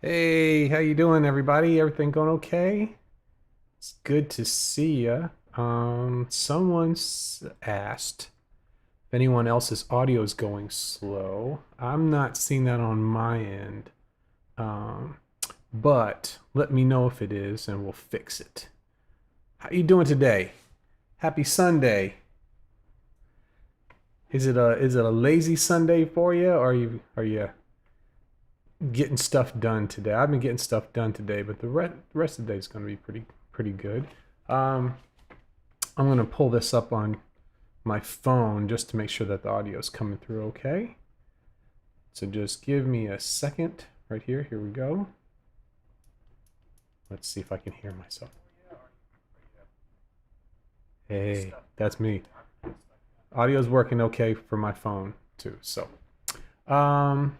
Hey, how you doing, everybody? Everything going okay? It's good to see ya. Someone's asked if anyone else's audio is going slow. I'm not seeing that on my end. Um, but let me know if it is, and we'll fix it. How you doing today? Happy Sunday. Is it a lazy Sunday for you, or are you getting stuff done today? I've been getting stuff done today, but the rest of the day is going to be pretty good. Um, I'm going to pull this up on my phone just to make sure that the audio is coming through okay. So just give me a second right here. Here we go. Let's see if I can hear myself. Hey, that's me. Audio's working okay for my phone too. Um,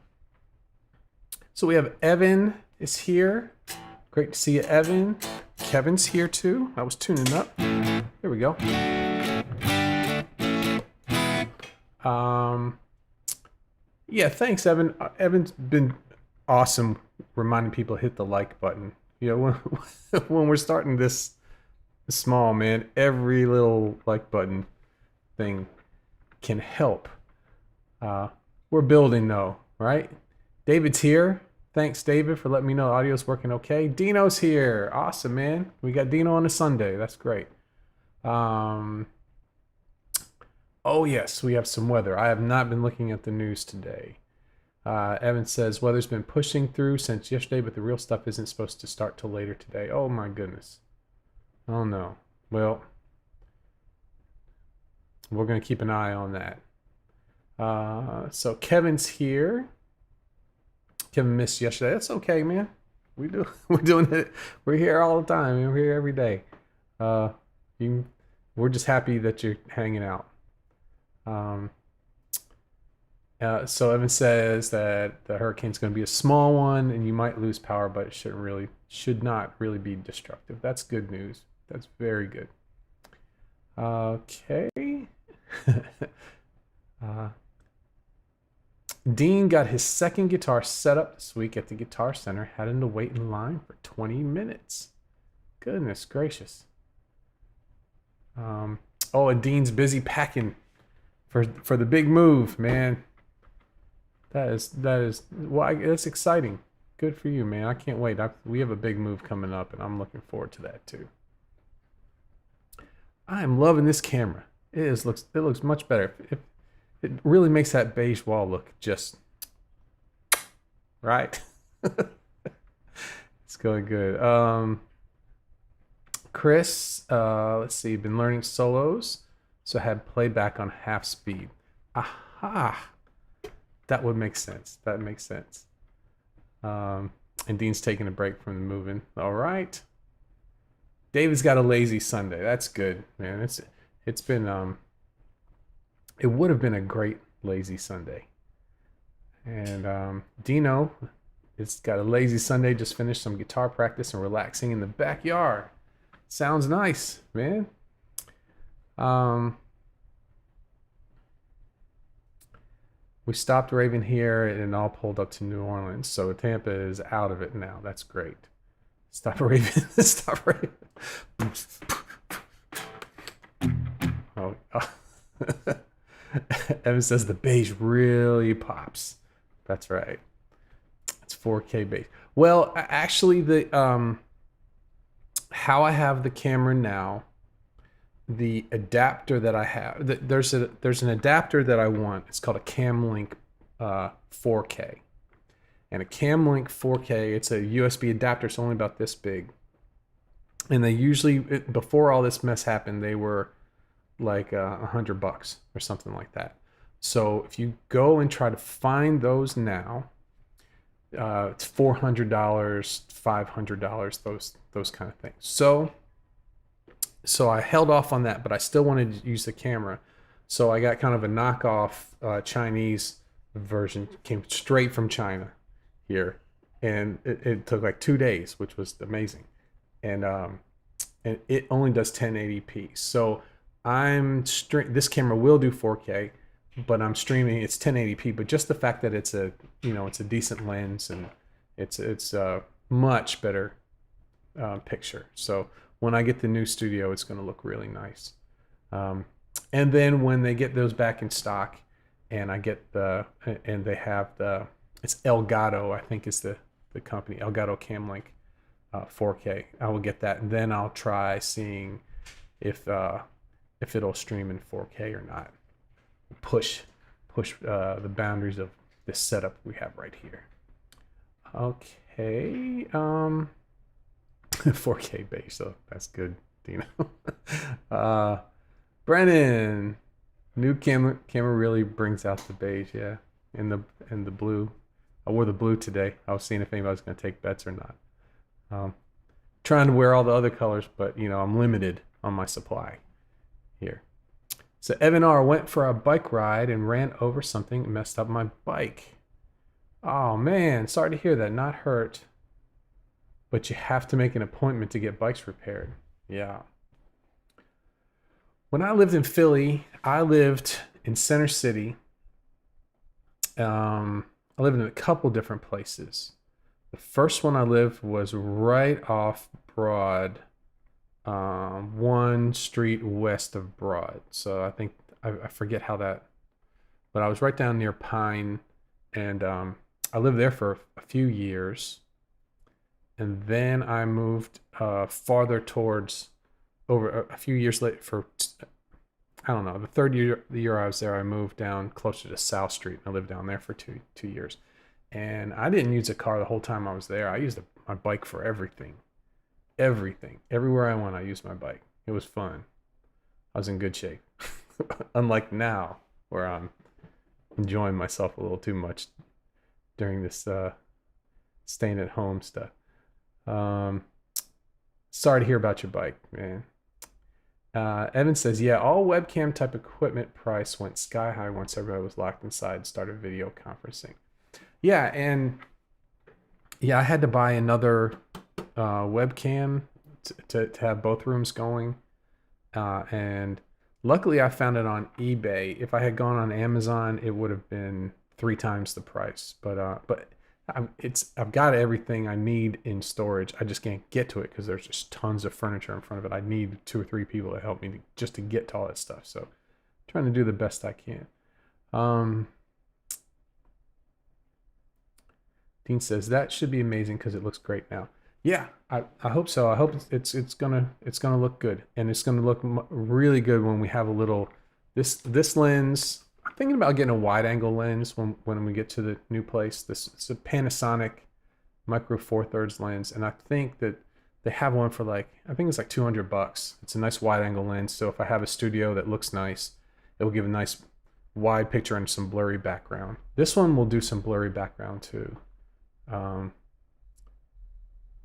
so we have Evan is here. Great to see you, Evan. Kevin's here too. I was tuning up. Here we go. Yeah, thanks, Evan. Evan's been awesome reminding people to hit the like button. You know, when we're starting this small, man, every little like button thing can help. We're building though, right? David's here. Thanks, David, for letting me know the audio's working okay. Dino's here. Awesome, man. We got Dino on a Sunday. That's great. Oh, yes, we have some weather. I have not been looking at the news today. Evan says, weather's been pushing through since yesterday, but the real stuff isn't supposed to start till later today. Oh, my goodness. Oh, no. Well, we're going to keep an eye on that. So Kevin's here. Kevin missed yesterday. That's okay, man. We're doing it. We're here all the time. We're here every day. We're just happy that you're hanging out. So Evan says that the hurricane's going to be a small one, and you might lose power, but it should not really be destructive. That's good news. That's very good. Okay. Dean got his second guitar set up this week at the Guitar Center, having to wait in line for 20 minutes. Goodness gracious. Oh, and Dean's busy packing for the big move, man. That is well, that's exciting. Good for you, man. I can't wait. We have a big move coming up, and I'm looking forward to that too. I am loving this camera. It looks much better. It really makes that beige wall look just right. It's going good. Chris, let's see, been learning solos, so I had playback on half speed. Aha, that would make sense. That makes sense. And Dean's taking a break from the moving. All right. David's got a lazy Sunday. That's good, man. It's been it would have been a great lazy Sunday. And Dino has got a lazy Sunday, just finished some guitar practice and relaxing in the backyard. Sounds nice, man. We stopped raving here and all pulled up to New Orleans. So Tampa is out of it now. That's great. Stop raving. Stop raving. Oh. Evan says the beige really pops. That's right. It's 4K beige. Well, actually, the how I have the camera now, the adapter that I have, there's an adapter that I want. It's called a Camlink 4K, and a Camlink 4K. It's a USB adapter. It's only about this big, and they usually before all this mess happened, they were like $100 or something like that. So if you go and try to find those now, it's $400, $500, those kind of things. So I held off on that, but I still wanted to use the camera. So I got kind of a knockoff Chinese version, came straight from China here, and it took like 2 days, which was amazing. And it only does 1080p. So this camera will do 4K, but I'm streaming. It's 1080p. But just the fact that it's a decent lens It's a much better picture. So when I get the new studio, it's going to look really nice. And then when they get those back in stock, and they have it's Elgato, I think is the company, Elgato Camlink 4K. I will get that, and then I'll try seeing if it'll stream in 4K or not. Push the boundaries of this setup we have right here. Okay, 4K base, so that's good, Dino. Brennan, new camera really brings out the beige, yeah, and the blue. I wore the blue today. I was seeing if anybody was going to take bets or not. Trying to wear all the other colors, but I'm limited on my supply here. So Evan R went for a bike ride and ran over something and messed up my bike. Oh man, sorry to hear that. Not hurt, but you have to make an appointment to get bikes repaired. Yeah. When I lived in Philly, I lived in Center City. I lived in a couple different places. The first one I lived was right off Broad, one street west of Broad. So I think I forget how that, but I was right down near Pine, and I lived there for a few years, and then I moved farther towards over a few years later. For I don't know, the year I was there, I moved down closer to South Street. I lived down there for two years, and I didn't use a car the whole time I was there. I used my bike for everything. Everywhere I went, I used my bike. It was fun. I was in good shape. Unlike now, where I'm enjoying myself a little too much during this staying at home stuff. Sorry to hear about your bike, man. Evan says, yeah, all webcam type equipment price went sky high once everybody was locked inside and started video conferencing. Yeah, and yeah, I had to buy another webcam to have both rooms going. And luckily I found it on eBay. If I had gone on Amazon, it would have been 3 times the price. But I've got everything I need in storage. I just can't get to it because there's just tons of furniture in front of it. I need 2 or 3 people to help me just to get to all that stuff. So I'm trying to do the best I can. Dean says that should be amazing because it looks great now. Yeah, I hope so. I hope it's gonna look good, and it's gonna look really good when we have a little this lens. I'm thinking about getting a wide angle lens when we get to the new place. It's a Panasonic Micro Four Thirds lens, and I think that they have one for I think it's like $200. It's a nice wide angle lens. So if I have a studio that looks nice, it will give a nice wide picture and some blurry background. This one will do some blurry background too.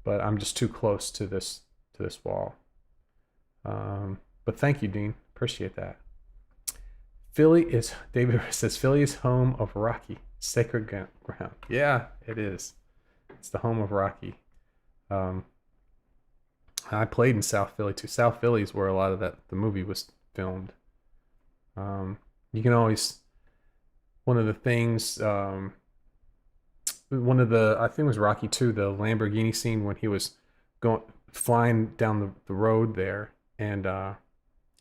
But I'm just too close to this wall. But thank you, Dean. Appreciate that. David says, Philly is home of Rocky, sacred ground. Yeah, it is. It's the home of Rocky. I played in South Philly too. South Philly is where a lot of the movie was filmed. You can always, one of the things, I think it was Rocky 2, the Lamborghini scene when he was flying down the road there, and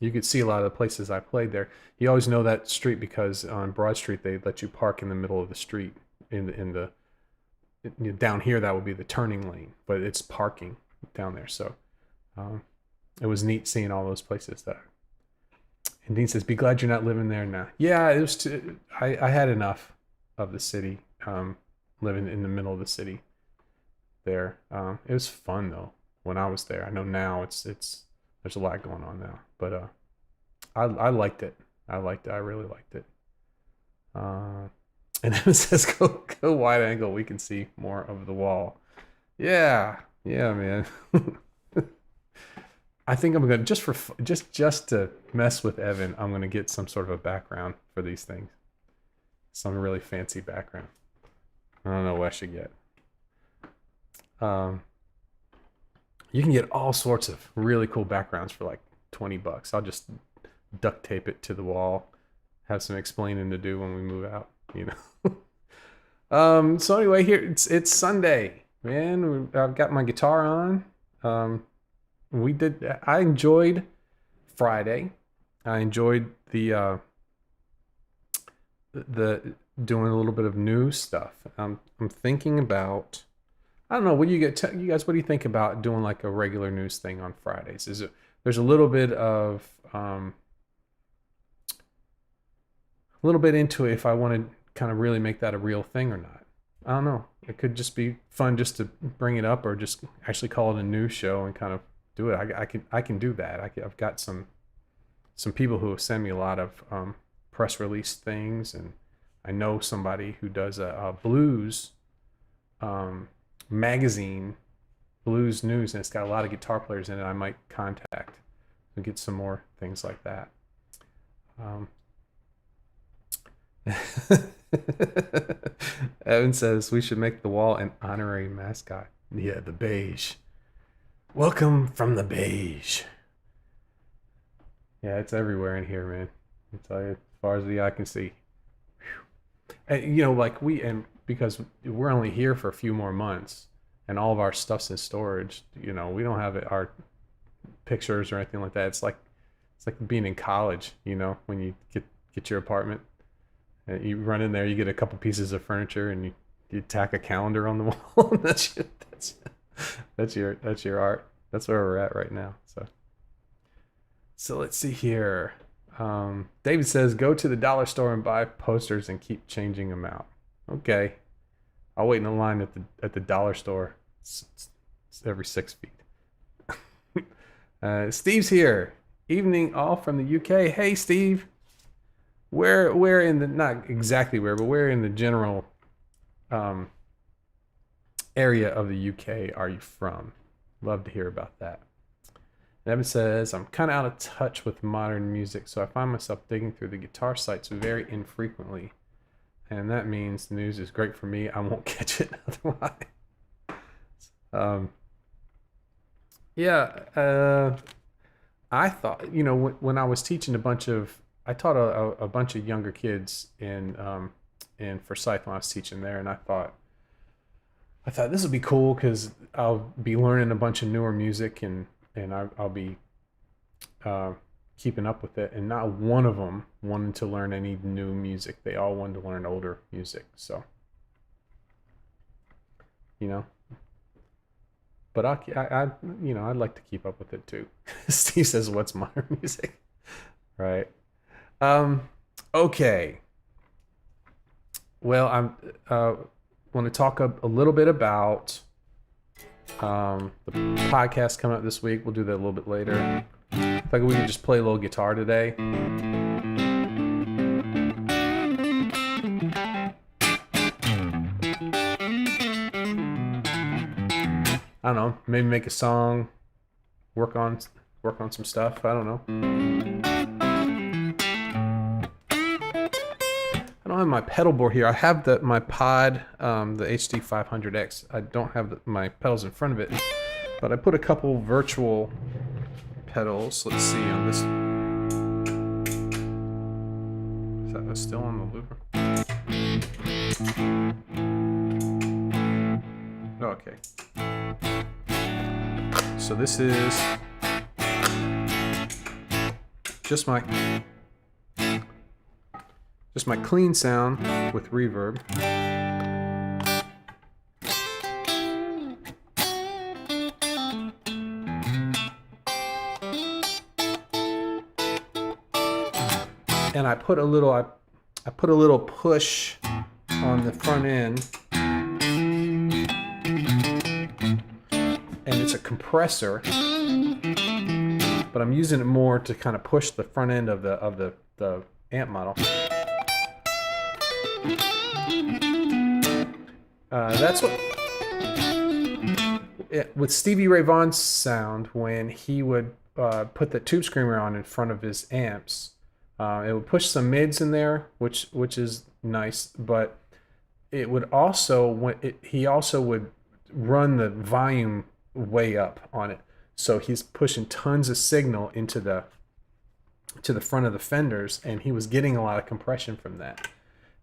you could see a lot of the places I played there. You always know that street because on Broad Street they let you park in the middle of the street. Down here that would be the turning lane, but it's parking down there. So it was neat seeing all those places there. And Dean says, "Be glad you're not living there now." Yeah, it was. I had enough of the city. Living in the middle of the city there. It was fun though when I was there. I know now it's there's a lot going on now, but I liked it. I really liked it. And then it says go wide angle, we can see more of the wall. Yeah man. I think I'm gonna just to mess with Evan, I'm gonna get some sort of a background for these things, some really fancy background. I don't know what I should get. You can get all sorts of really cool backgrounds for like $20. I'll just duct tape it to the wall, have some explaining to do when we move out, So anyway, here it's Sunday, man. I've got my guitar on. Um, I enjoyed Friday. I enjoyed the doing a little bit of new stuff. I'm thinking about. I don't know. What do you get? You guys, what do you think about doing like a regular news thing on Fridays? Is it there's a little bit into it if I want to kind of really make that a real thing or not. I don't know. It could just be fun just to bring it up or just actually call it a news show and kind of do it. I can do that. I've got some people who have sent me a lot of press release things, and I know somebody who does a blues magazine, blues news, and it's got a lot of guitar players in it. I might contact and get some more things like that. Evan says we should make the wall an honorary mascot. Yeah, the beige. Welcome from the beige. Yeah, it's everywhere in here, man. I tell you, as far as the eye can see. And, like because we're only here for a few more months, and all of our stuff's in storage. We don't have our pictures or anything like that. It's like being in college. When you get your apartment. You run in there, you get a couple pieces of furniture, and you tack a calendar on the wall. that's your art. That's where we're at right now. So let's see here. David says, go to the dollar store and buy posters and keep changing them out. Okay, I'll wait in the line at the dollar store. It's every 6 feet. Steve's here. Evening all from the UK. Hey, Steve. Where in the, not exactly where, but where in the general area of the UK are you from? Love to hear about that. And Evan says, I'm kind of out of touch with modern music, so I find myself digging through the guitar sites very infrequently. And that means the news is great for me. I won't catch it otherwise. I thought, when I was teaching I taught a bunch of younger kids in Forsyth when I was teaching there, and I thought this would be cool because I'll be learning a bunch of newer music, and I'll be keeping up with it. And not one of them wanted to learn any new music; they all wanted to learn older music. So, but I'd like to keep up with it too. Steve says, "What's modern music?" Right. Okay. Well, I'm want to talk a little bit about the podcast coming up this week. We'll do that a little bit later. I think we can just play a little guitar today. I don't know. Maybe make a song. Work on some stuff. I don't know. I don't have my pedal board here. I have my pod, the HD 500X. I don't have my pedals in front of it, but I put a couple virtual pedals. Let's see on this. Is that still on the looper? Okay. So this is just my clean sound with reverb. And I put a little push on the front end, and it's a compressor, but I'm using it more to kind of push the front end of the amp model. That's what with Stevie Ray Vaughan's sound, when he would put the tube screamer on in front of his amps, it would push some mids in there, which is nice, but it would also he also would run the volume way up on it, so he's pushing tons of signal into the front of the fenders, and he was getting a lot of compression from that.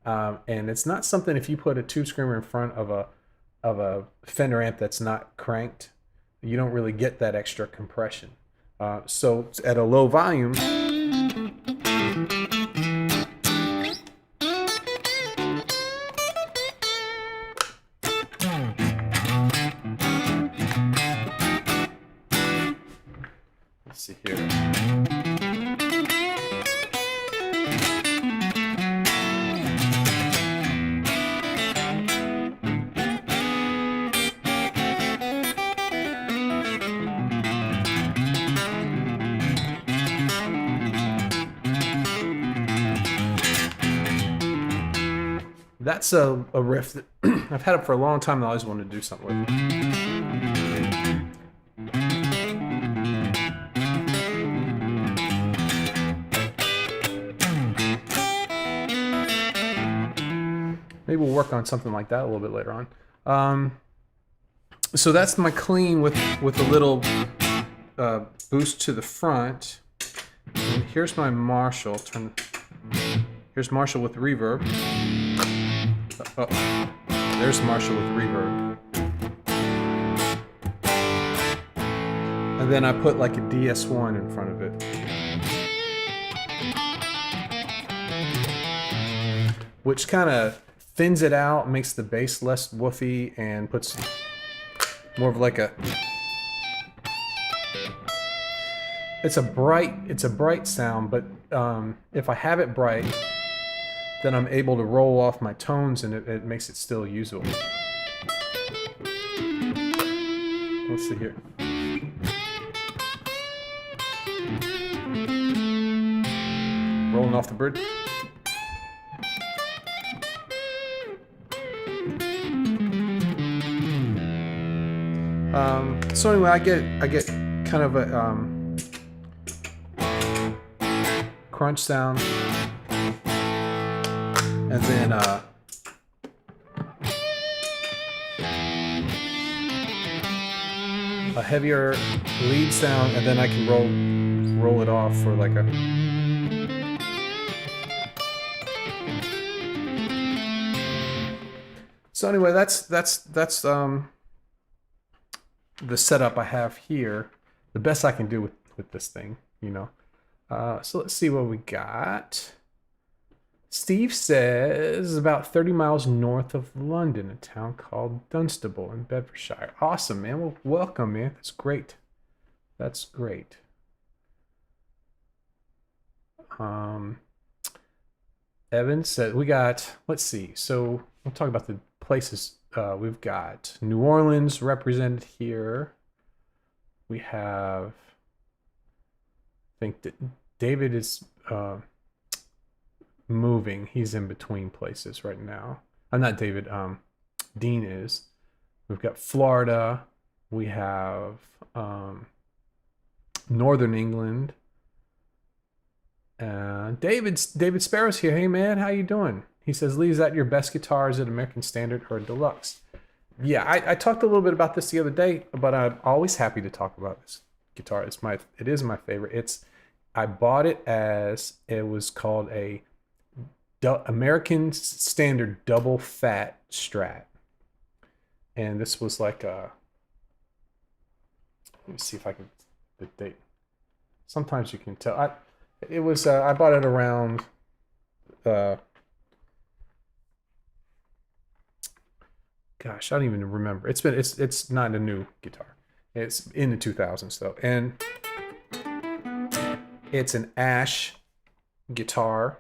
And it's not something, if you put a tube screamer in front of a Fender amp that's not cranked, you don't really get that extra compression. So at a low volume, let's see here. That's a riff that I've had it for a long time and I always wanted to do something with it. Maybe we'll work on something like that a little bit later on. So that's my clean with a little boost to the front. And here's my Marshall. Here's Marshall with reverb. There's Marshall with reverb. And then I put like a DS1 in front of it. Which kind of thins it out, makes the bass less woofy, and puts more of like a... It's a bright sound, but if I have it bright, then I'm able to roll off my tones and it makes it still usable. Let's see here. Rolling off the bridge. So anyway, I get kind of a crunch sound. And then a heavier lead sound, and then I can roll it off for like a... So anyway, that's the setup I have here. The best I can do with this thing, you know. So let's see what we got. Steve says about 30 miles north of London, a town called Dunstable in Bedfordshire. Awesome, man. Well, welcome, man. That's great. That's great. Evan said we got, let's see. So we'll talk about the places. We've got New Orleans represented here. We have, I think that David is moving. He's in between places right now. I'm not David. Dean is. We've got Florida. We have Northern England. David Sparrow's here. Hey man, how you doing? He says, Lee, is that your best guitar? Is it American Standard or Deluxe? Yeah, I talked a little bit about this the other day, but I'm always happy to talk about this guitar. It is my favorite. I bought it as, it was called a American Standard double fat Strat, and this was like a, let me see if I can, the date. Sometimes you can tell. I bought it around gosh, I don't even remember. It's not a new guitar. It's in the 2000s though, and it's an ash guitar,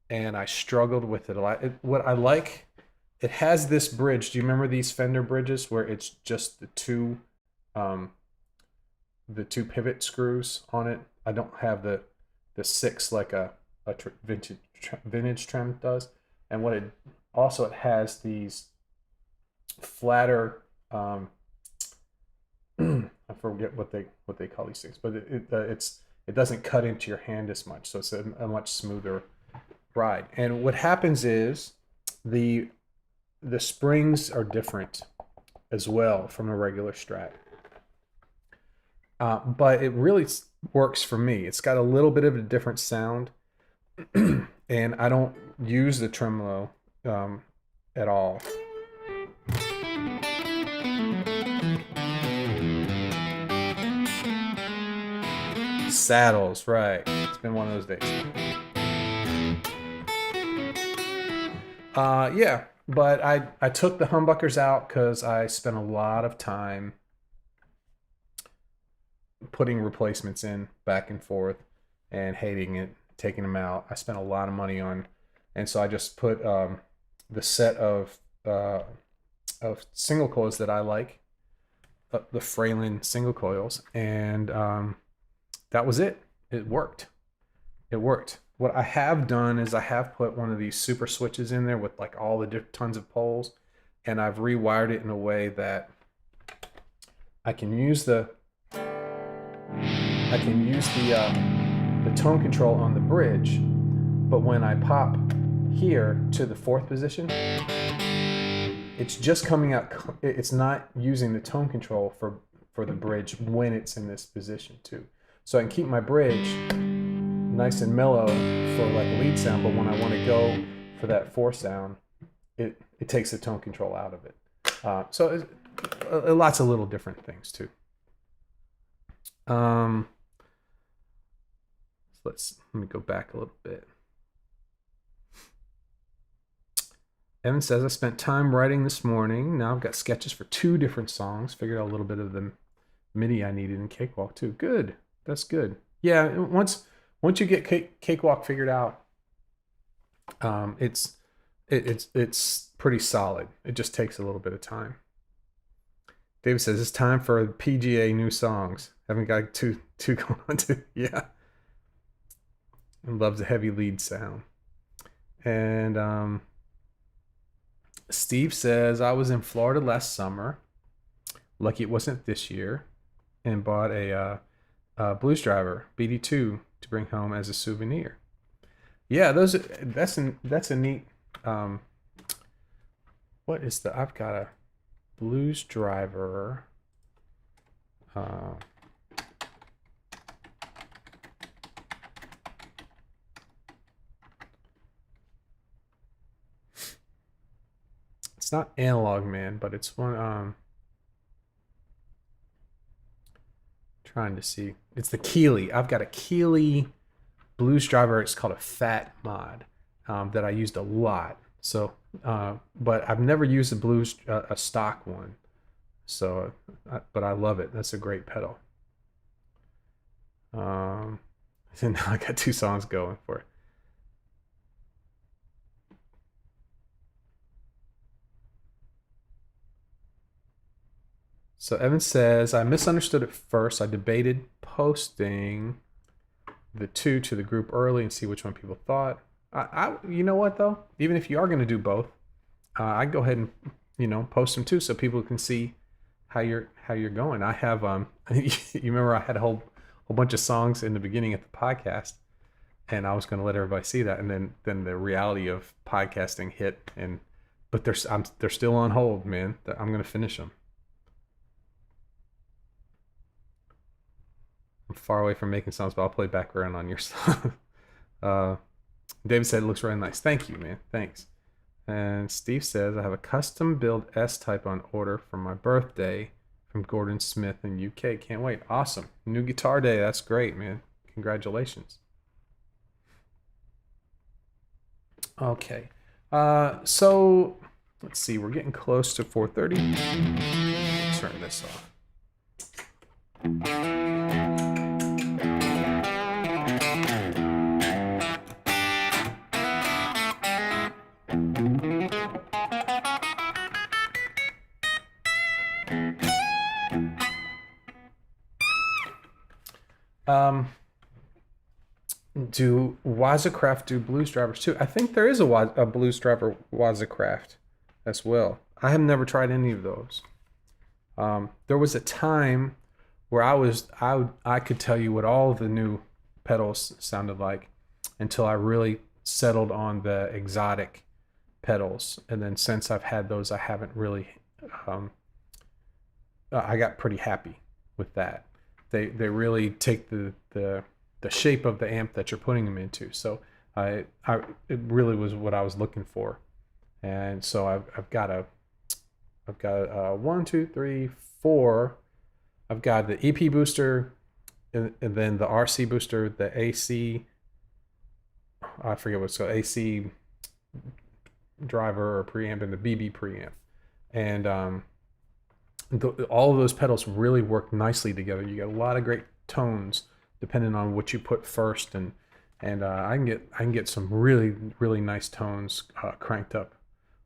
and I struggled with it a lot. What I like, it has this bridge. Do you remember these Fender bridges where it's just the two pivot screws on it? I don't have the six like a vintage trim does. And what it has these flatter, I forget what they call these things, but it doesn't cut into your hand as much, so it's a much smoother ride. And what happens is the springs are different as well from a regular Strat, but it really works for me. It's got a little bit of a different sound, and I don't use the tremolo at all. Saddles, right. It's been one of those days. Yeah, but I took the humbuckers out because I spent a lot of time putting replacements in back and forth and hating it, taking them out. I spent a lot of money on, and so I just put the set of single coils that I like, the Fralin single coils, and that was it. It worked. It worked. What I have done is I have put one of these super switches in there with like all the tons of poles, and I've rewired it in a way that I can use the tone control on the bridge, but when I pop here to the fourth position, it's just coming out. It's not using the tone control for the bridge when it's in this position too. So I can keep my bridge nice and mellow for like a lead sound, but when I want to go for that fourth sound, it takes the tone control out of it. So it's, lots of little different things too. Let me go back a little bit. Evan says, I spent time writing this morning. Now I've got sketches for 2 different songs. Figured out a little bit of the MIDI I needed in Cakewalk too. Good. That's good. Yeah, once you get Cakewalk figured out, it's pretty solid. It just takes a little bit of time. David says, it's time for PGA new songs. Haven't got two going on too. Yeah. And loves a heavy lead sound. And Steve says, I was in Florida last summer. Lucky it wasn't this year. And bought a Blues Driver BD2 to bring home as a souvenir. Yeah, that's a neat. What is the? I've got a Blues Driver. It's not Analog Man, but it's one. Trying to see. It's the Keeley. I've got a Keeley Blues Driver. It's called a Fat Mod that I used a lot. So, but I've never used a stock one. So, but I love it. That's a great pedal. So now I got 2 songs going for it. So Evan says, I misunderstood at first. I debated posting the 2 to the group early and see which one people thought. You know what though? Even if you are going to do both, I'd go ahead and post them too so people can see how you're going. I have you remember I had a whole bunch of songs in the beginning of the podcast, and I was going to let everybody see that, and then the reality of podcasting hit, but they're still on hold, man. I'm going to finish them. I'm far away from making songs, but I'll play background on your song. David said it looks really nice. Thank you, man. Thanks. And Steve says, I have a custom build S-Type on order for my birthday from Gordon Smith in UK. Can't wait. Awesome. New guitar day. That's great, man. Congratulations. Okay. So let's see. We're getting close to 4:30. Let's turn this off. Do Wazacraft do Blues Drivers too? I think there is a Blues Driver Wazacraft as well. I have never tried any of those. There was a time where I could tell you what all of the new pedals sounded like until I really settled on the exotic pedals, and then since I've had those, I haven't really. I got pretty happy with that. They really take the shape of the amp that you're putting them into. So it really was what I was looking for, And so I've got 1, 2, 3, 4. I've got the EP booster, and then the RC booster, the AC. I forget what's called, AC driver or preamp, and the BB preamp. And all of those pedals really work nicely together. You get a lot of great tones depending on what you put first, and I can get some really nice tones cranked up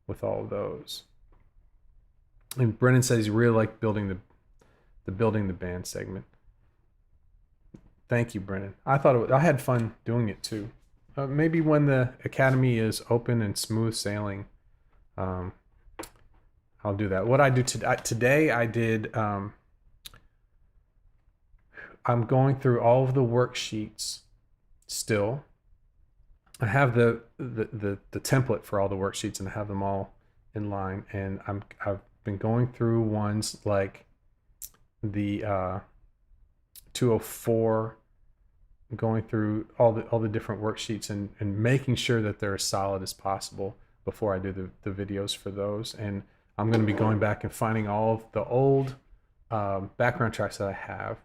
with all of those. And Brennan says he really liked building the band segment. Thank you, Brennan. I had fun doing it too. Maybe when the academy is open and smooth sailing, I'll do that. What I do today, I did. I'm going through all of the worksheets still. I have the template for all the worksheets, and I have them all in line. And I've been going through ones like the 204, going through all the different worksheets and making sure that they're as solid as possible before I do the videos for those. And I'm going to be going back and finding all of the old background tracks that I have,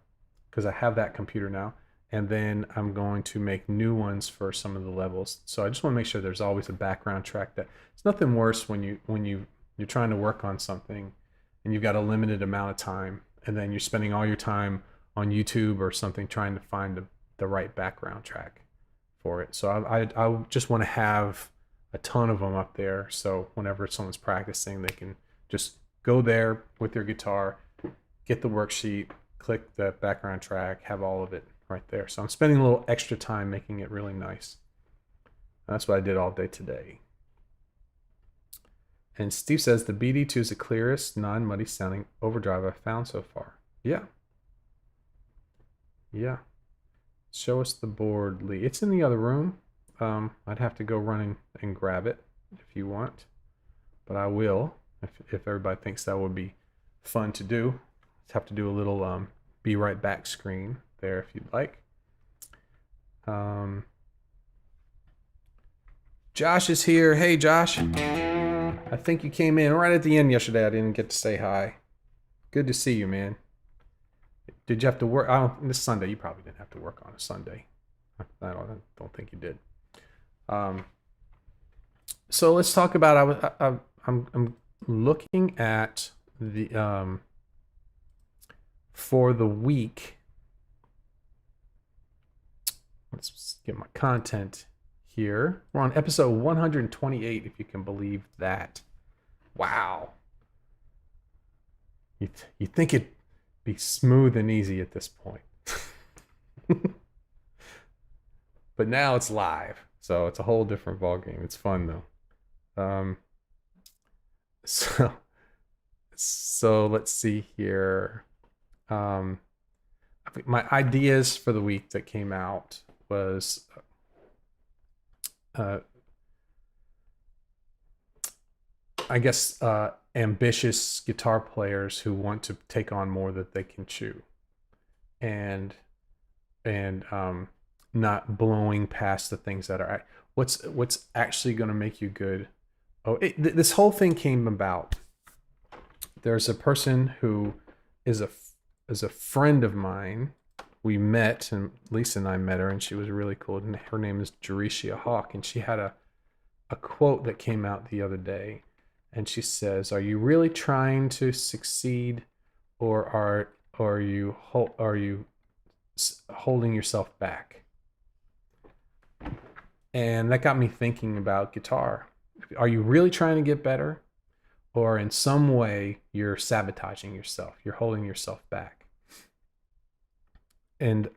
because I have that computer now. And then I'm going to make new ones for some of the levels. So I just want to make sure there's always a background track. That it's nothing worse when you're trying to work on something and you've got a limited amount of time, and then you're spending all your time on YouTube or something trying to find the right background track for it. So I just want to have a ton of them up there, so whenever someone's practicing, they can just go there with their guitar, get the worksheet, click the background track, have all of it right there. So I'm spending a little extra time making it really nice. That's what I did all day today. And Steve says the BD2 is the clearest, non-muddy sounding overdrive I've found so far. Yeah. Show us the board, Lee. It's in the other room. I'd have to go running and grab it if you want, but I will if everybody thinks that would be fun to do. Let's have to do a little be right back screen there if you'd like. Josh is here. Hey, Josh. I think you came in right at the end yesterday. I didn't get to say hi. Good to see you, man. Did you have to work? This Sunday, you probably didn't have to work on a Sunday. I don't think you did. So let's talk about. I'm looking at the for the week. Let's get my content here. We're on episode 128, if you can believe that. Wow. You think it'd be smooth and easy at this point. But now it's live, so it's a whole different ballgame. It's fun though. So let's see here. My ideas for the week that came out was I guess ambitious guitar players who want to take on more that they can chew, and not blowing past the things that are what's actually going to make you good. This whole thing came about. There's a person who is a friend of mine. We met, and Lisa and I met her, and she was really cool. And her name is Jerecia Hawk, and she had a quote that came out the other day, and she says, "Are you really trying to succeed, or are you holding yourself back?" And that got me thinking about guitar. Are you really trying to get better, or in some way you're sabotaging yourself? You're holding yourself back. And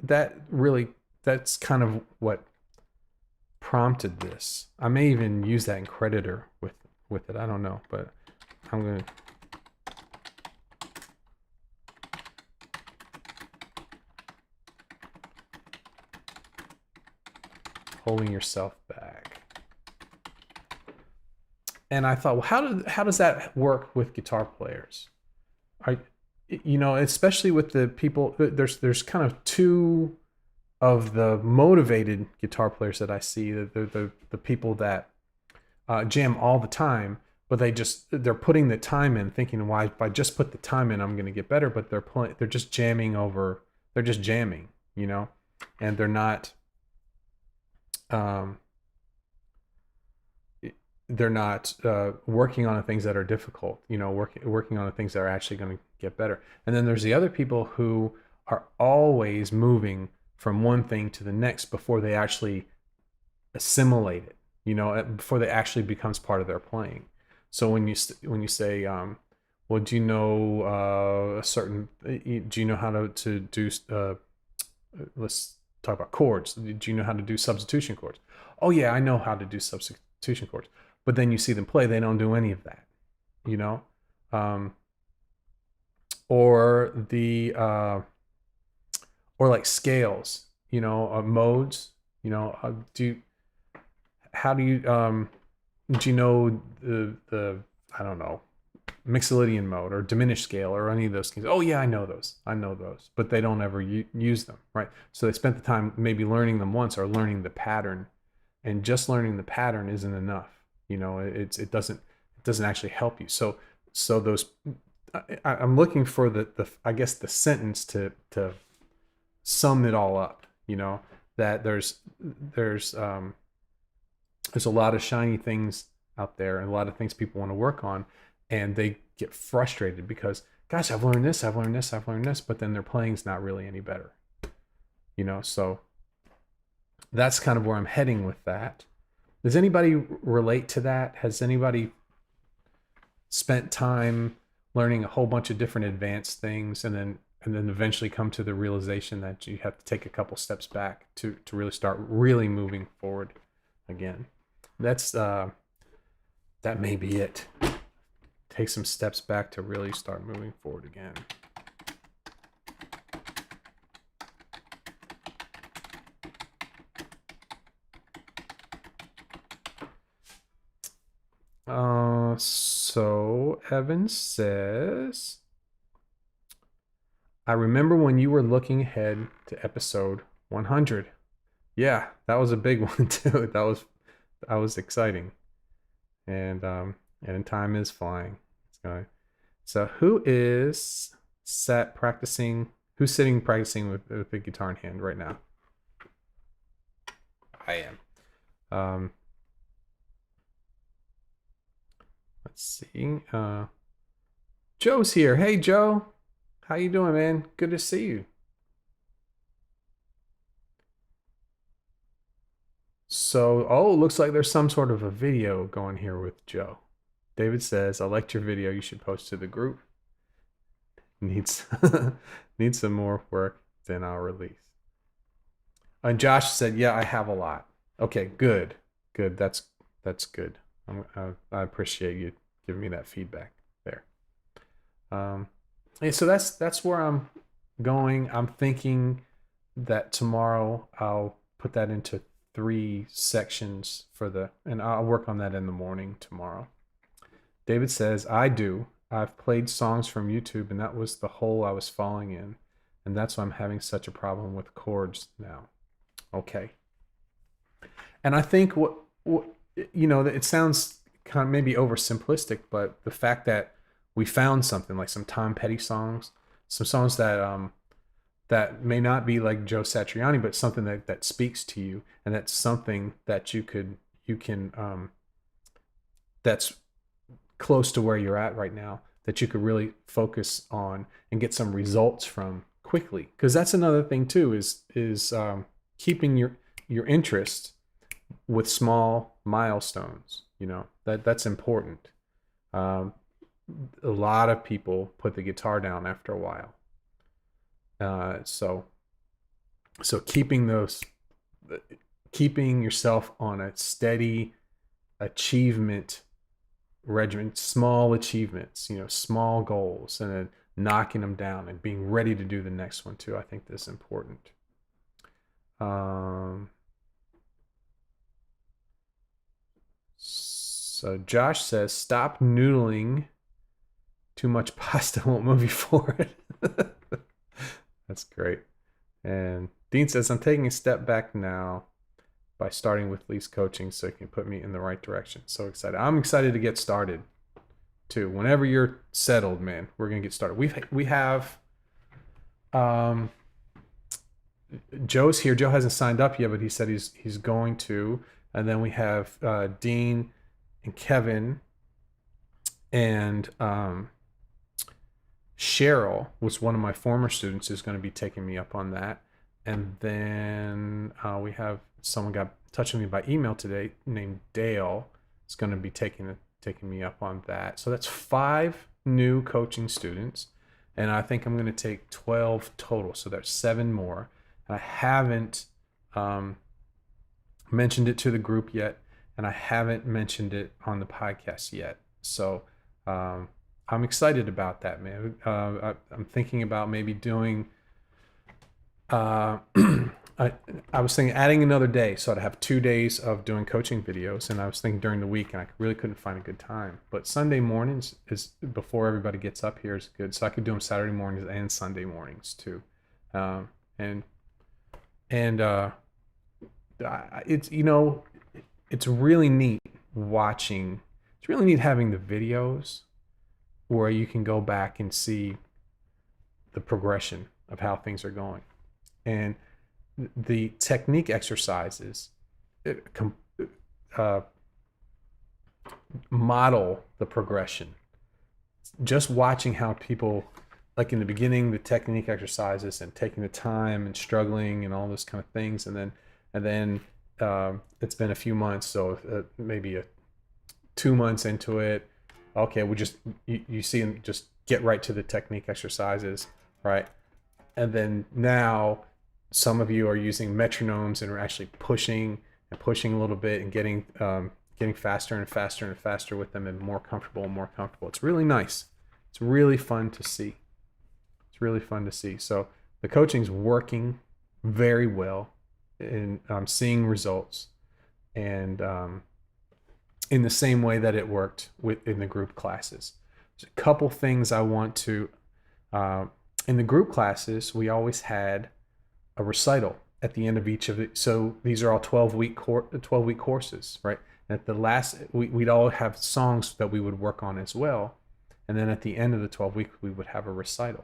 that's kind of what prompted this. I may even use that in Creditor with it. I don't know, but I'm going to holding yourself back. And I thought, well, how does that work with guitar players? Especially with the people, there's kind of two of the motivated guitar players that I see. The people that jam all the time, but they're putting the time in, thinking, why if I just put the time in, I'm going to get better. But they're just jamming over. They're just jamming, and they're not. Um, they're not working on the things that are difficult, working on the things that are actually going to get better. And then there's the other people who are always moving from one thing to the next before they actually assimilate it, before they actually becomes part of their playing. So when you say, well, do you know do you know how to do, let's talk about chords. Do you know how to do substitution chords? Oh yeah, I know how to do substitution chords. But then you see them play, they don't do any of that, or or like scales, modes, how do you do you know the I don't know, Mixolydian mode or diminished scale or any of those things? Oh yeah, I know those, but they don't ever use them, right? So they spent the time maybe learning them once or learning the pattern, and just learning the pattern isn't enough. It doesn't actually help you. So those, I'm looking for the I guess the sentence to sum it all up, that there's a lot of shiny things out there and a lot of things people want to work on, and they get frustrated because, gosh, I've learned this, but then their playing's not really any better, so that's kind of where I'm heading with that. Does anybody relate to that? Has anybody spent time learning a whole bunch of different advanced things and then eventually come to the realization that you have to take a couple steps back to really start really moving forward again? That's that may be it. Take some steps back to really start moving forward again. So Evan says, I remember when you were looking ahead to episode 100. Yeah, that was a big one too. That was exciting. And time is flying. So who's sitting practicing with the guitar in hand right now? I am. Let's see. Joe's here. Hey, Joe. How you doing, man? Good to see you. So, looks like there's some sort of a video going here with Joe. David says, I liked your video. You should post to the group. Needs some more work, then I'll release. And Josh said, yeah, I have a lot. Okay, good. That's good. I appreciate you giving me that feedback there. And so that's where I'm going. I'm thinking that tomorrow I'll put that into 3 sections and I'll work on that in the morning tomorrow. David says, I've played songs from YouTube, and that was the hole I was falling in, and that's why I'm having such a problem with chords now. Okay. And I think what it sounds kind of maybe oversimplistic, but the fact that we found something like some Tom Petty songs, some songs that that may not be like Joe Satriani, but something that speaks to you, and that's something that you can that's close to where you're at right now, that you could really focus on and get some results from quickly. Because that's another thing too, is keeping your interest with small milestones. That's important. A lot of people put the guitar down after a while. So keeping yourself on a steady achievement regimen, small achievements, small goals, and then knocking them down and being ready to do the next one too. I think that's important. So Josh says, stop noodling. Too much pasta won't move you forward. That's great. And Dean says, I'm taking a step back now. by starting with Lee's coaching so he can put me in the right direction. So excited. I'm excited to get started too. Whenever you're settled, man, we're going to get started. We have Joe's here. Joe hasn't signed up yet, but he said he's going to. And then we have Dean and Kevin and Cheryl was one of my former students who's going to be taking me up on that. And then we have someone got touching me by email today named Dale. Is going to be taking me up on that. So that's 5 new coaching students, and I think I'm going to take 12 total. So there's 7 more. I haven't mentioned it to the group yet, and I haven't mentioned it on the podcast yet. So I'm excited about that, man. I'm thinking about maybe doing. I was thinking adding another day, so I'd have 2 days of doing coaching videos, and I was thinking during the week, and I really couldn't find a good time. But Sunday mornings is before everybody gets up here is good, so I could do them Saturday mornings and Sunday mornings too. It's it's really neat watching. It's really neat having the videos where you can go back and see the progression of how things are going. And the technique exercises model the progression. Just watching how people, like in the beginning, the technique exercises and taking the time and struggling and all those kind of things, and then it's been a few months, so maybe 2 months into it, okay, we just you see them just get right to the technique exercises, right? And then now some of you are using metronomes and are actually pushing a little bit and getting faster and faster and faster with them and more comfortable and more comfortable. It's really nice. It's really fun to see. So the coaching's working very well, and I'm seeing results, and in the same way that it worked in the group classes. There's a couple things I want to. In the group classes, we always had a recital at the end of each of it. So these are all 12-week courses, right? And at the last, we'd all have songs that we would work on as well. And then at the end of the 12 weeks, we would have a recital.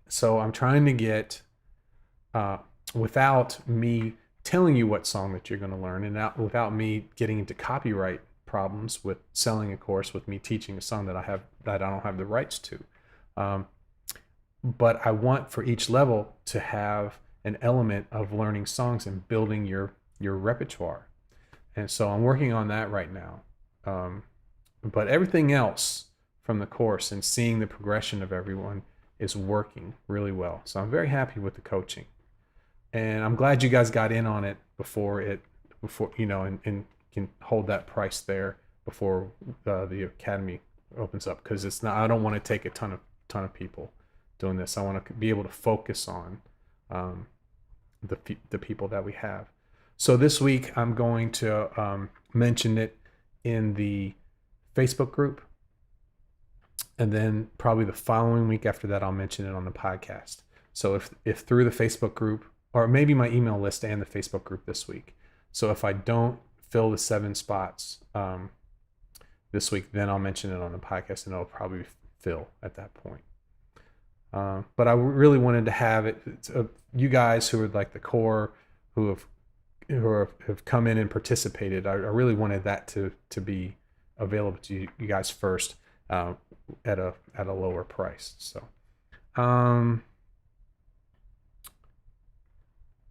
So I'm trying to get, without me telling you what song that you're going to learn, and without me getting into copyright problems with selling a course, with me teaching a song that I don't have the rights to. But I want for each level to have an element of learning songs and building your repertoire. And so I'm working on that right now. But everything else from the course and seeing the progression of everyone is working really well. So I'm very happy with the coaching. And I'm glad you guys got in on it before and can hold that price there before the academy opens up, because it's not. I don't want to take a ton of people doing this. I want to be able to focus on the people that we have. So this week I'm going to mention it in the Facebook group, and then probably the following week after that I'll mention it on the podcast. So if through the Facebook group, or maybe my email list and the Facebook group this week. So if I don't fill the 7 spots this week, then I'll mention it on the podcast, and it'll probably fill at that point. But I really wanted to have it. You guys who are like the core, who have come in and participated. I really wanted that to be available to you guys first at a lower price. So,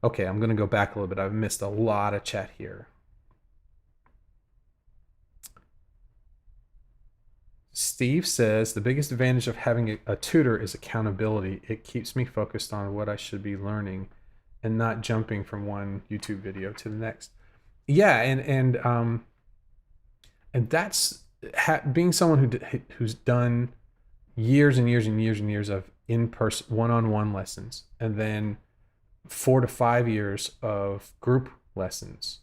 okay, I'm gonna go back a little bit. I've missed a lot of chat here. Steve says, the biggest advantage of having a tutor is accountability. It keeps me focused on what I should be learning and not jumping from one YouTube video to the next. Yeah, and that's being someone who's done years and years and years and years of in-person one-on-one lessons, and then 4 to 5 years of group lessons.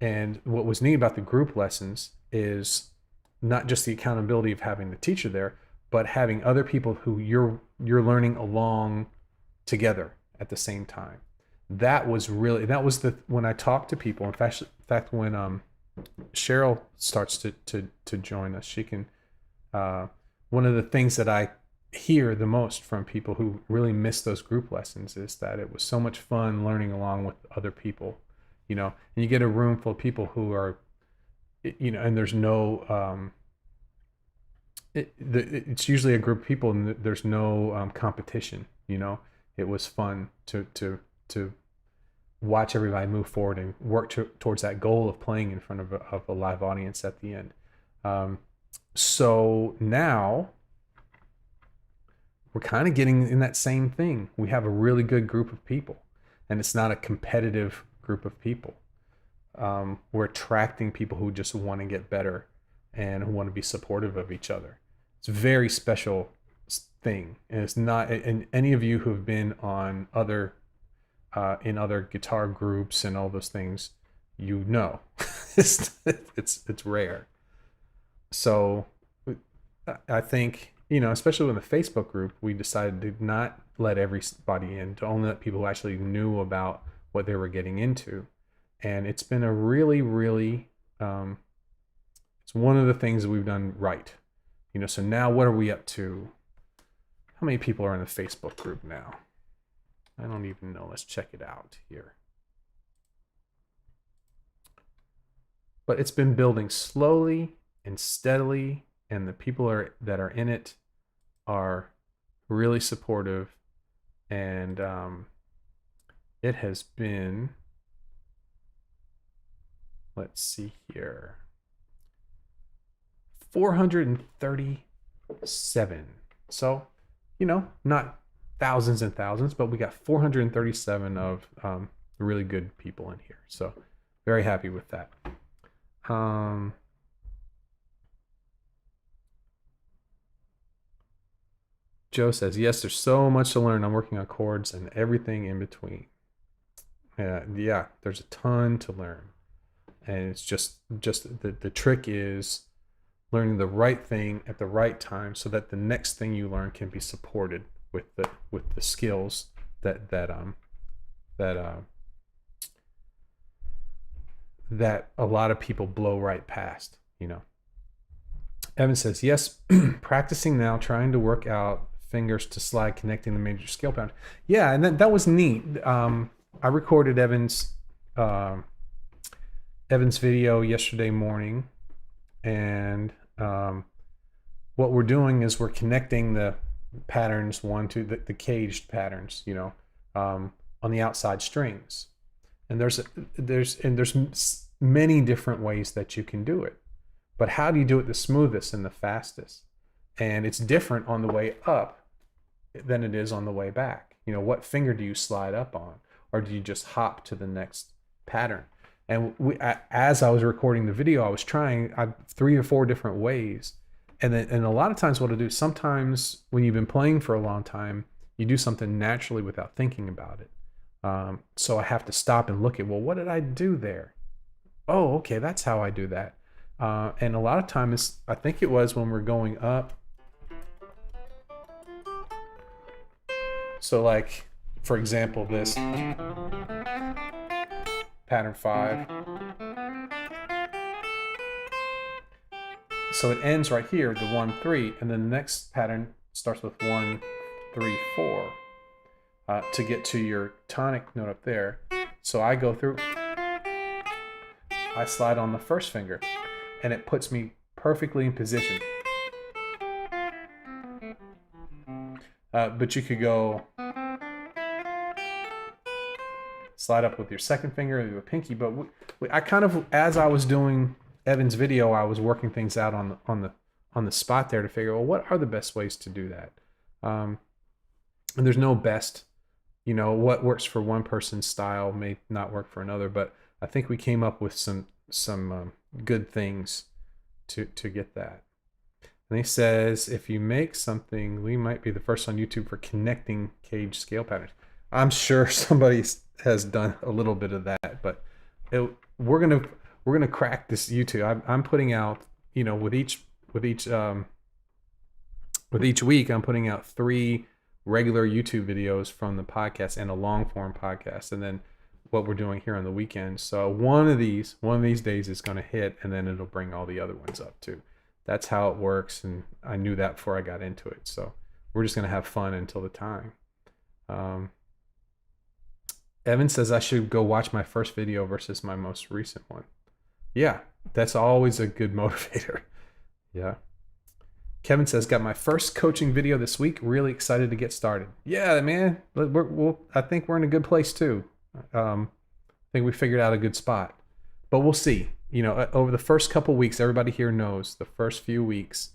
And what was neat about the group lessons is not just the accountability of having the teacher there, but having other people who you're learning along together at the same time. that was when I talk to people. In fact, when Cheryl starts to join us, she can. One of the things that I hear the most from people who really miss those group lessons is that it was so much fun learning along with other people, and you get a room full of people who are, and there's no, it's usually a group of people and there's no competition. It was fun to watch everybody move forward and work towards that goal of playing in front of a live audience at the end. So now we're kind of getting in that same thing. We have a really good group of people, and it's not a competitive group of people. We're attracting people who just want to get better and who want to be supportive of each other. It's a very special thing, and it's not. And any of you who have been on in other guitar groups and all those things, it's rare. So I think, especially in the Facebook group, we decided to not let everybody in, to only let people who actually knew about what they were getting into. And it's been a really, really, it's one of the things that we've done right. So now what are we up to? How many people are in the Facebook group now? I don't even know. Let's check it out here. But it's been building slowly and steadily, and the people that are in it are really supportive, and it has been, let's see here, 437. So, not thousands and thousands, but we got 437 of really good people in here. So very happy with that. Joe says, yes, there's so much to learn. I'm working on chords and everything in between. Yeah, there's a ton to learn. And it's just the trick is learning the right thing at the right time so that the next thing you learn can be supported with the skills that a lot of people blow right past. Evan says, yes, practicing now, trying to work out fingers to slide connecting the major scale pattern. Yeah, and that was neat. I recorded Evan's video yesterday morning, and what we're doing is we're connecting the patterns, the caged patterns, on the outside strings. And there's many different ways that you can do it. But how do you do it the smoothest and the fastest? And it's different on the way up than it is on the way back. What finger do you slide up on? Or do you just hop to the next pattern? And as I was recording the video, I was trying 3 or 4 different ways. And a lot of times what I do, sometimes when you've been playing for a long time, you do something naturally without thinking about it. So I have to stop and look at, well, what did I do there? Oh, okay, that's how I do that. And a lot of times, I think it was when we're going up. So like, for example, this pattern 5. So it ends right here, the 1, 3, and then the next pattern starts with 1, 3, 4 to get to your tonic note up there. So I go through, I slide on the first finger, and it puts me perfectly in position. But you could go slide up with your second finger or your pinky. But I kind of, as I was doing Evan's video, I was working things out on the spot there to figure, well, what are the best ways to do that? And there's no best, what works for one person's style may not work for another. But I think we came up with some good things to get that. And he says, if you make something, we might be the first on YouTube for connecting cage scale patterns. I'm sure somebody has done a little bit of that, but we're gonna crack this YouTube. I'm putting out, with each week, I'm putting out 3 regular YouTube videos from the podcast and a long form podcast, and then what we're doing here on the weekends. So one of these days is going to hit, and then it'll bring all the other ones up too. That's how it works, and I knew that before I got into it. So we're just going to have fun until the time. Evan says I should go watch my first video versus my most recent one. Yeah, that's always a good motivator. Yeah. Kevin says, got my first coaching video this week. Really excited to get started. Yeah, man. I think we're in a good place too. I think we figured out a good spot, but we'll see. You know, over the first couple weeks, everybody here knows the first few weeks,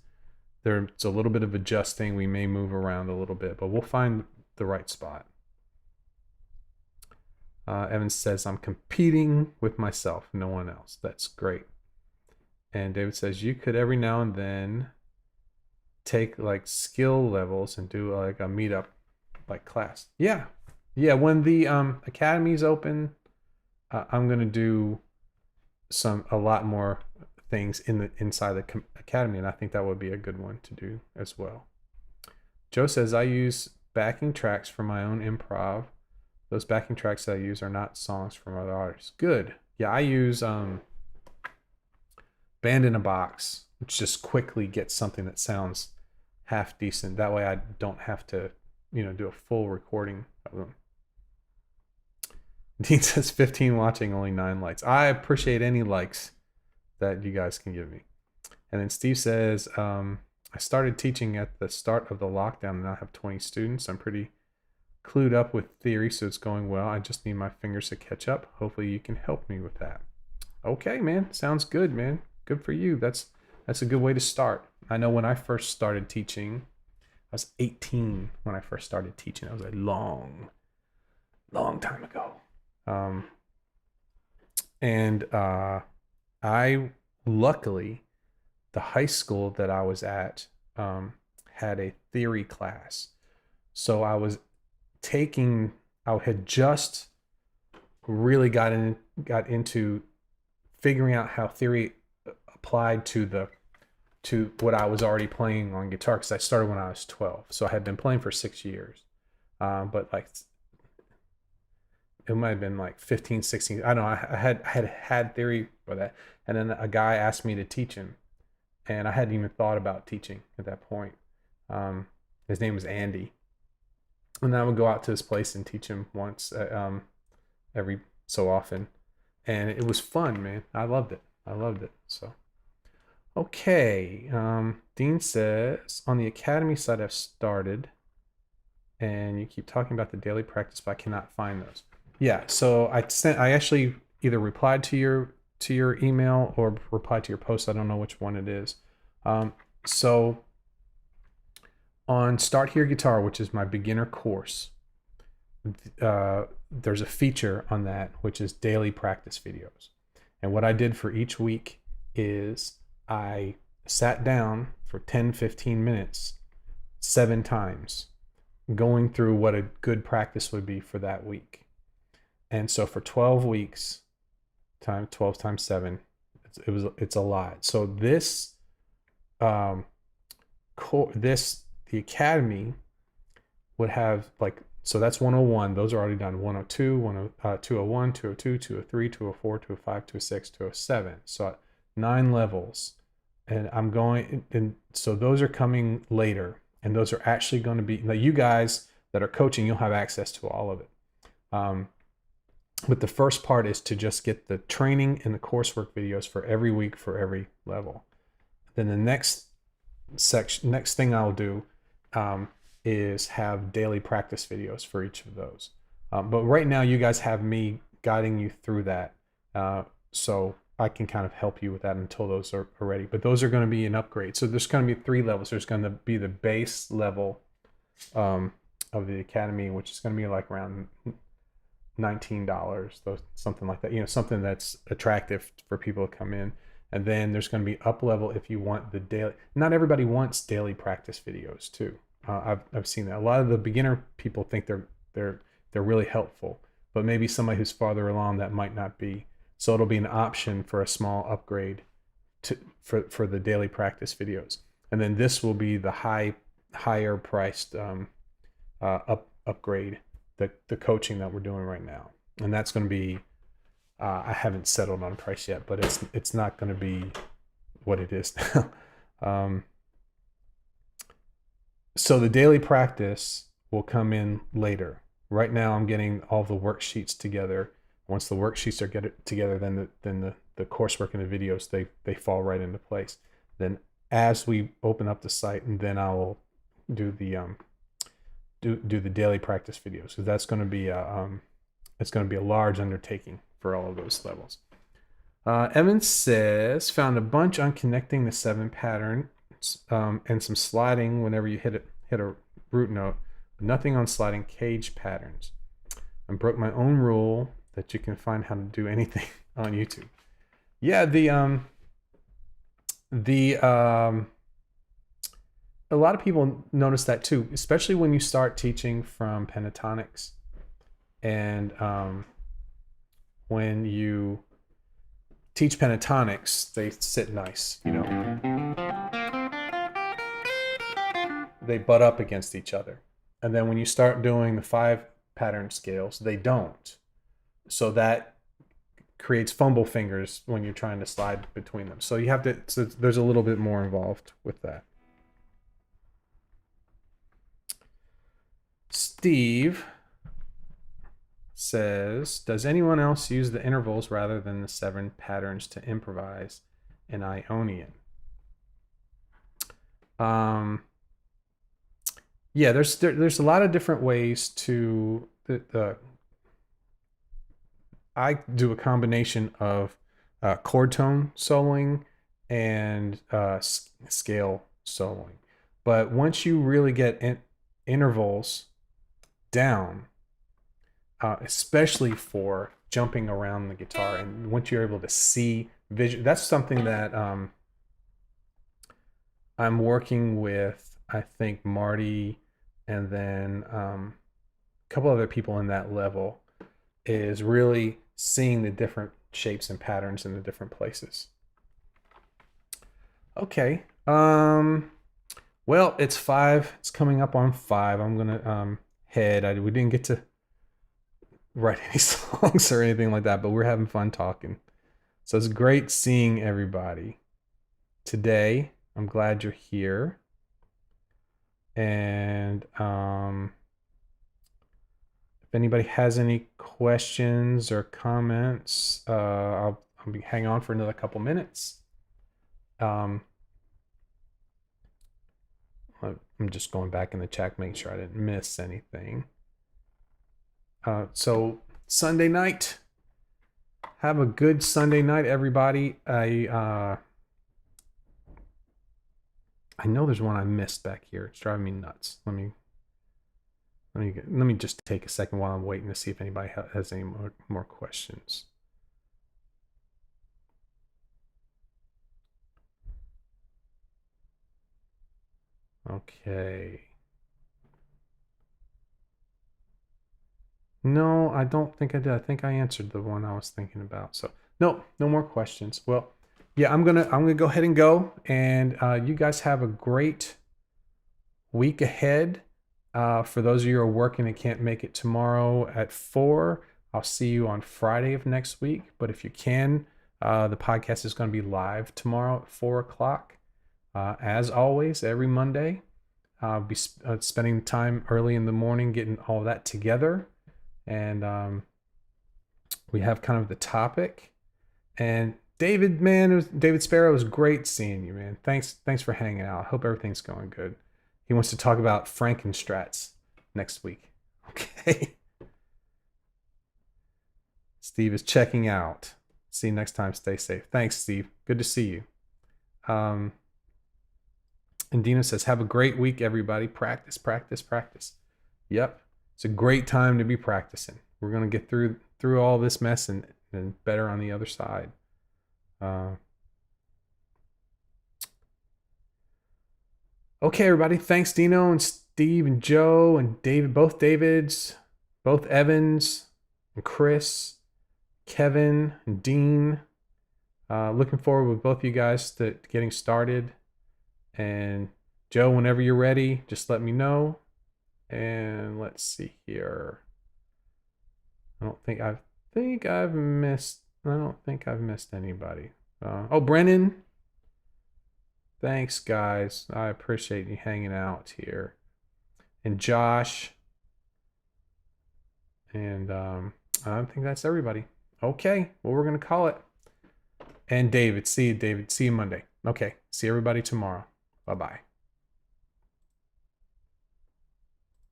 there's a little bit of adjusting. We may move around a little bit, but we'll find the right spot. Evan says, I'm competing with myself, no one else. That's great. And David says, you could every now and then take like skill levels and do like a meetup like class. Yeah. When the academy's open, I'm going to do a lot more things inside the academy. And I think that would be a good one to do as well. Joe says, I use backing tracks for my own improv. Those backing tracks that I use are not songs from other artists. Good. Yeah, I use Band in a Box, which just quickly gets something that sounds half decent. That way I don't have to, do a full recording of them. Dean says 15 watching, only 9 likes. I appreciate any likes that you guys can give me. And then Steve says, I started teaching at the start of the lockdown and I have 20 students. I'm pretty clued up with theory, so it's going well. I just need my fingers to catch up. Hopefully you can help me with that. Okay, man. Sounds good, man. Good for you. That's a good way to start. I know when I first started teaching, I was 18 when I first started teaching. That was a long time ago. I luckily, the high school that I was at had a theory class. So I had just really got into figuring out how theory applied to what I was already playing on guitar, because I started when I was 12. So I had been playing for 6 years. But like it might have been like 15, 16. I don't know. I had theory for that. And then a guy asked me to teach him. And I hadn't even thought about teaching at that point. His name was Andy. And I would go out to his place and teach him once every so often. And it was fun, man. I loved it. So, okay. Dean says, on the academy side, I've started. And you keep talking about the daily practice, but I cannot find those. Yeah, so I actually either replied to your email or replied to your post. I don't know which one it is. So on Start Here Guitar, which is my beginner course, there's a feature on that which is daily practice videos. And what I did for each week is I sat down for 10-15 minutes 7 times, going through what a good practice would be for that week. And so for 12 weeks, 12 times 7, it's a lot. So the academy would have so that's 101. Those are already done. 102, 201, 202, 203, 204, 205, 206, 207. So 9 levels. And so those are coming later. And those are actually going to be, now you guys that are coaching, you'll have access to all of it. But the first part is to just get the training and the coursework videos for every week for every level. Then the next thing I'll do is have daily practice videos for each of those. But right now you guys have me guiding you through that. So I can kind of help you with that until those are ready. But those are going to be an upgrade. So there's going to be 3 levels. There's going to be the base level of the academy, which is going to be like around $19, something like that. Something that's attractive for people to come in. And then there's going to be up level if you want the daily. Not everybody wants daily practice videos too. I've seen that. A lot of the beginner people think they're really helpful, but maybe somebody who's farther along that might not be. So it'll be an option for a small upgrade for the daily practice videos. And then this will be the higher priced upgrade the coaching that we're doing right now, and that's going to be I haven't settled on price yet, but it's not going to be what it is now. So the daily practice will come in later. Right now, I'm getting all the worksheets together. Once the worksheets are get together, then the coursework and the videos they fall right into place. Then as we open up the site, and then I will do the do the daily practice videos, because that's going to be it's going to be a large undertaking for all of those levels. Evan says, found a bunch on connecting the 7 patterns and some sliding whenever you hit a root note, but nothing on sliding cage patterns. I broke my own rule that you can find how to do anything on YouTube. Yeah, a lot of people notice that too, especially when you start teaching from pentatonics, and when you teach pentatonics, they sit nice, you know. They butt up against each other. And then when you start doing the 5 pattern scales, they don't. So that creates fumble fingers when you're trying to slide between them. So you have to, so there's a little bit more involved with that. Steve says, does anyone else use the intervals rather than the 7 patterns to improvise in Ionian? Yeah, there's a lot of different ways to I do a combination of chord tone soloing and scale soloing. But once you really get intervals down, especially for jumping around the guitar, and once you're able to see vision, that's something that I'm working with, I think, Marty, and then a couple other people in that level, is really seeing the different shapes and patterns in the different places. Okay. Well, it's 5. It's coming up on 5. I'm gonna head. We didn't get to write any songs or anything like that, but we're having fun talking. So it's great seeing everybody today. I'm glad you're here. And if anybody has any questions or comments, I'll hang on for another couple minutes. I'm just going back in the chat, making sure I didn't miss anything. So Sunday night, have a good Sunday night, everybody. I know there's one I missed back here. It's driving me nuts. Let me just take a second while I'm waiting to see if anybody has any more questions. Okay. No, I don't think I did. I think I answered the one I was thinking about. So no more questions. Well, yeah, I'm gonna go ahead and go, and you guys have a great week ahead. For those of you who are working and can't make it tomorrow at 4, I'll see you on Friday of next week. But if you can, the podcast is going to be live tomorrow at 4 o'clock. As always, every Monday, I'll be spending time early in the morning getting all that together. And we have kind of the topic. And David, man, David Sparrow, it was great seeing you, man. Thanks for hanging out. I hope everything's going good. He wants to talk about Frankenstrats next week. Okay. Steve is checking out. See you next time. Stay safe. Thanks, Steve. Good to see you. And Dina says, have a great week, everybody. Practice, practice, practice. Yep. It's a great time to be practicing. We're going to get through all this mess and better on the other side. Okay, everybody. Thanks, Dino and Steve and Joe and David, both Davids, both Evans and Chris, Kevin and Dean. Looking forward with both of you guys to getting started. And Joe, whenever you're ready, just let me know. And let's see here. I don't think I've missed anybody. Oh, Brennan. Thanks, guys. I appreciate you hanging out here. And Josh. And I think that's everybody. Okay. Well, we're going to call it. And David. See you, David. See you Monday. Okay. See everybody tomorrow. Bye-bye.